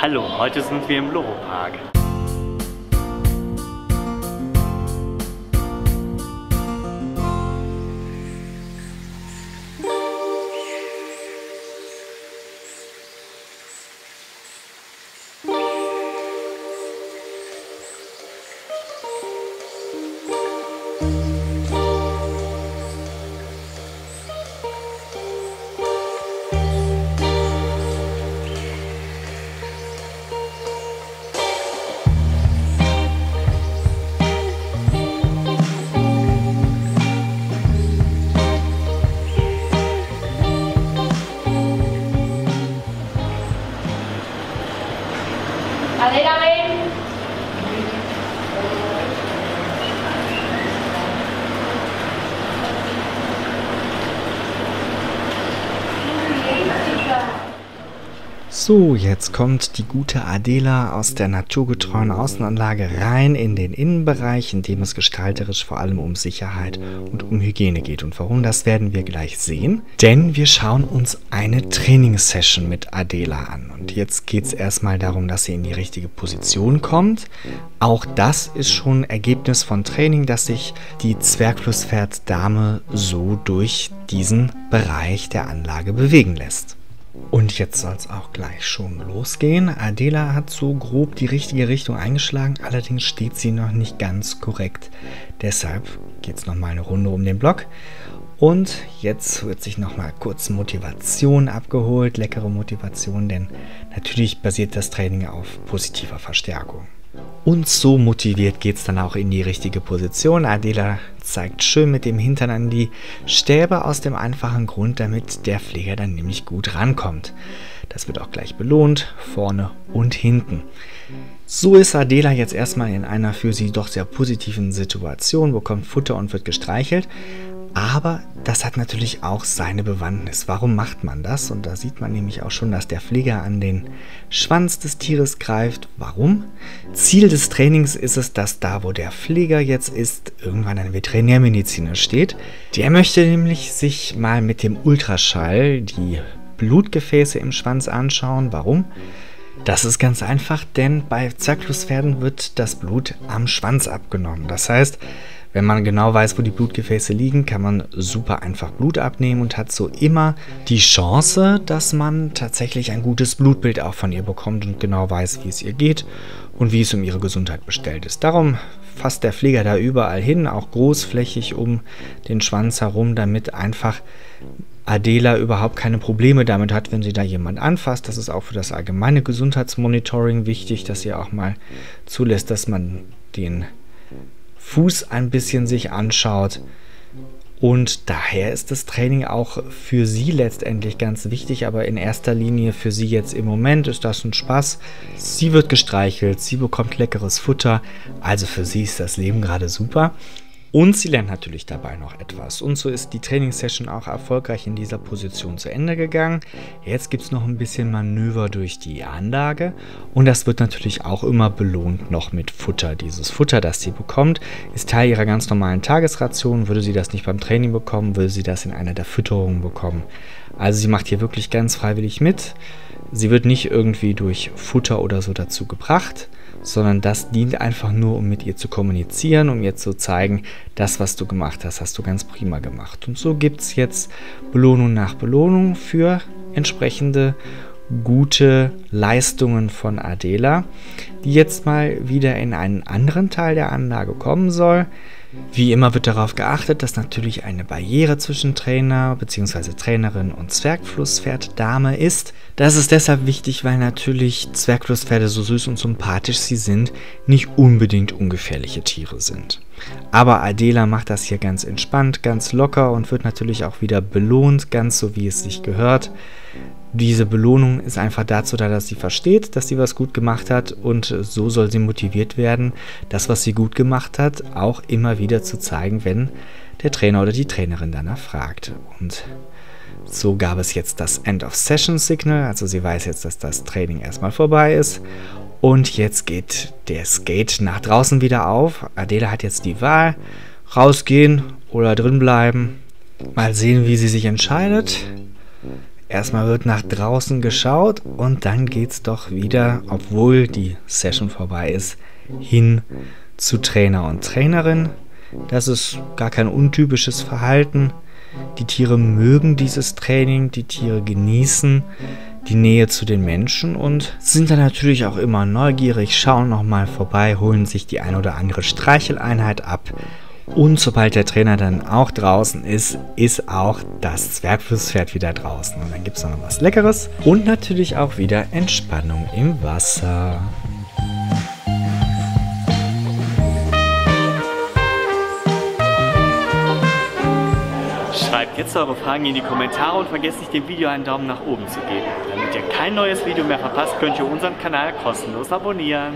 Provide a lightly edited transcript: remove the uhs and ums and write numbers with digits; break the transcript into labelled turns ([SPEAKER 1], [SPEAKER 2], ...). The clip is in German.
[SPEAKER 1] Hallo, heute sind wir im Loro-Park.
[SPEAKER 2] So, jetzt kommt die gute Adela aus der naturgetreuen Außenanlage rein in den Innenbereich, in dem es gestalterisch vor allem um Sicherheit und um Hygiene geht. Und warum, das werden wir gleich sehen. Denn wir schauen uns eine Trainingssession mit Adela an. Und jetzt geht es erstmal darum, dass sie in die richtige Position kommt. Auch das ist schon Ergebnis von Training, dass sich die Zwergflusspferd-Dame so durch diesen Bereich der Anlage bewegen lässt. Und jetzt soll es auch gleich schon losgehen. Adela hat so grob die richtige Richtung eingeschlagen, allerdings steht sie noch nicht ganz korrekt. Deshalb geht es nochmal eine Runde um den Block. Und jetzt wird sich nochmal kurz Motivation abgeholt, leckere Motivation, denn natürlich basiert das Training auf positiver Verstärkung. Und so motiviert geht es dann auch in die richtige Position. Adela zeigt schön mit dem Hintern an die Stäbe aus dem einfachen Grund, damit der Pfleger dann nämlich gut rankommt. Das wird auch gleich belohnt, vorne und hinten. So ist Adela jetzt erstmal in einer für sie doch sehr positiven Situation, bekommt Futter und wird gestreichelt. Aber das hat natürlich auch seine Bewandtnis. Warum macht man das? Und da sieht man nämlich auch schon, dass der Pfleger an den Schwanz des Tieres greift. Warum? Ziel des Trainings ist es, dass da, wo der Pfleger jetzt ist, irgendwann ein Veterinärmediziner steht. Der möchte nämlich sich mal mit dem Ultraschall die Blutgefäße im Schwanz anschauen. Warum? Das ist ganz einfach, denn bei Zwergflusspferden wird das Blut am Schwanz abgenommen. Das heißt, wenn man genau weiß, wo die Blutgefäße liegen, kann man super einfach Blut abnehmen und hat so immer die Chance, dass man tatsächlich ein gutes Blutbild auch von ihr bekommt und genau weiß, wie es ihr geht und wie es um ihre Gesundheit bestellt ist. Darum fasst der Pfleger da überall hin, auch großflächig um den Schwanz herum, damit einfach Adela überhaupt keine Probleme damit hat, wenn sie da jemand anfasst. Das ist auch für das allgemeine Gesundheitsmonitoring wichtig, dass ihr auch mal zulässt, dass man den Fuß ein bisschen sich anschaut, und daher ist das Training auch für sie letztendlich ganz wichtig, aber in erster Linie für sie jetzt im Moment ist das ein Spaß. Sie wird gestreichelt, sie bekommt leckeres Futter, also für sie ist das Leben gerade super. Und sie lernt natürlich dabei noch etwas. Und so ist die Trainingssession auch erfolgreich in dieser Position zu Ende gegangen. Jetzt gibt es noch ein bisschen Manöver durch die Anlage. Und das wird natürlich auch immer belohnt noch mit Futter. Dieses Futter, das sie bekommt, ist Teil ihrer ganz normalen Tagesration. Würde sie das nicht beim Training bekommen, würde sie das in einer der Fütterungen bekommen. Also sie macht hier wirklich ganz freiwillig mit. Sie wird nicht irgendwie durch Futter oder so dazu gebracht, sondern das dient einfach nur, um mit ihr zu kommunizieren, um ihr zu zeigen, das, was du gemacht hast, hast du ganz prima gemacht. Und so gibt es jetzt Belohnung nach Belohnung für entsprechende gute Leistungen von Adela, die jetzt mal wieder in einen anderen Teil der Anlage kommen soll. Wie immer wird darauf geachtet, dass natürlich eine Barriere zwischen Trainer bzw. Trainerin und Zwergflusspferd-Dame ist. Das ist deshalb wichtig, weil natürlich Zwergflusspferde, so süß und sympathisch sie sind, nicht unbedingt ungefährliche Tiere sind. Aber Adela macht das hier ganz entspannt, ganz locker und wird natürlich auch wieder belohnt, ganz so wie es sich gehört. Diese Belohnung ist einfach dazu da, dass sie versteht, dass sie was gut gemacht hat, und so soll sie motiviert werden, das, was sie gut gemacht hat, auch immer wieder zu zeigen, wenn der Trainer oder die Trainerin danach fragt. Und so gab es jetzt das End-of-Session-Signal, also sie weiß jetzt, dass das Training erstmal vorbei ist. Und jetzt geht der Skate nach draußen wieder auf. Adela hat jetzt die Wahl, rausgehen oder drin bleiben. Mal sehen, wie sie sich entscheidet. Erstmal wird nach draußen geschaut und dann geht's doch wieder, obwohl die Session vorbei ist, hin zu Trainer und Trainerin. Das ist gar kein untypisches Verhalten. Die Tiere mögen dieses Training, die Tiere genießen die Nähe zu den Menschen und sind dann natürlich auch immer neugierig, schauen nochmal vorbei, holen sich die ein oder andere Streicheleinheit ab. Und sobald der Trainer dann auch draußen ist, ist auch das Zwergflusspferd wieder draußen. Und dann gibt es noch was Leckeres und natürlich auch wieder Entspannung im Wasser.
[SPEAKER 1] Schreibt jetzt eure Fragen in die Kommentare und vergesst nicht, dem Video einen Daumen nach oben zu geben. Damit ihr kein neues Video mehr verpasst, könnt ihr unseren Kanal kostenlos abonnieren.